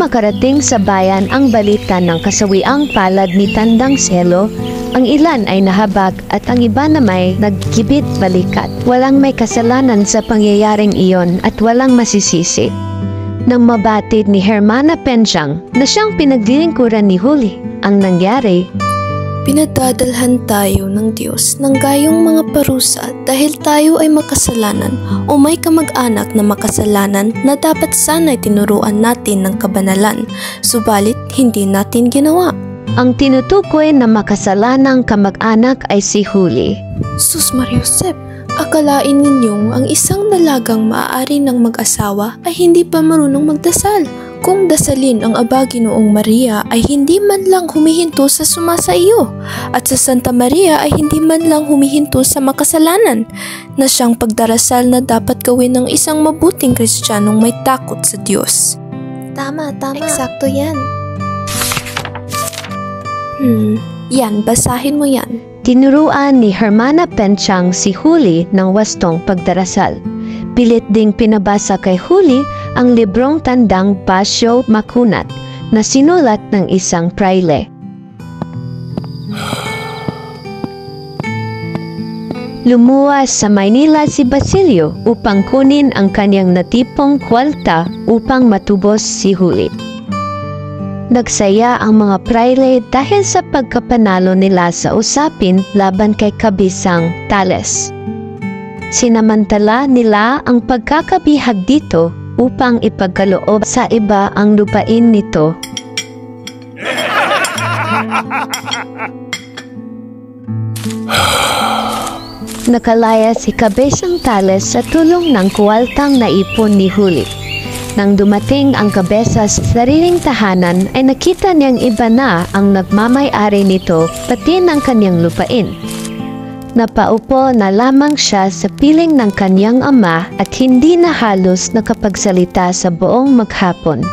makarating sa bayan ang balita ng kasawiang palad ni Tandang Selo, ang ilan ay nahabag at ang iba na may nagkibit balikat. Walang may kasalanan sa pangyayaring iyon at walang masisisi. Nang mabatid ni Hermana Penchang na siyang pinaglilingkuran ni Huli ang nangyari, pinadadalhan tayo ng Diyos ng gayong mga parusa dahil tayo ay makasalanan o may kamag-anak na makasalanan na dapat sana'y tinuruan natin ng kabanalan, subalit hindi natin ginawa. Ang tinutukoy na makasalanang kamag-anak ay si Huli. Sus Mariosep, akalain ninyong ang isang dalagang maaari ng mag-asawa ay hindi pa marunong magdasal. Kung dasalin ang Aba Ginoong Maria ay hindi man lang humihinto sa sumasaiyo at sa Santa Maria ay hindi man lang humihinto sa makasalanan na siyang pagdarasal na dapat gawin ng isang mabuting Kristiyanong may takot sa Diyos. Tama. Eksakto yan. Yan, basahin mo yan. Tinuruan ni Hermana Penchang si Huli ng wastong pagdarasal. Pilit ding pinabasa kay Huli ang librong tandang Basyo Makunat na sinulat ng isang praile. Lumuwas sa Maynila si Basilio upang kunin ang kanyang natipong kwalta upang matubos si Huli. Nagsaya ang mga praile dahil sa pagkapanalo nila sa usapin laban kay Kabisang Tales. Sinamantala nila ang pagkakabihag dito upang ipagkaloob sa iba ang lupain nito. Nakalaya si Kabisang Tales sa tulong ng kuwaltang naipon ni Huli. Nang dumating ang kabesa sa sariling tahanan ay nakita niyang iba na ang nagmamay-ari nito pati ng kanyang lupain. Napaupo na lamang siya sa piling ng kanyang ama at hindi na halos nakapagsalita sa buong maghapon.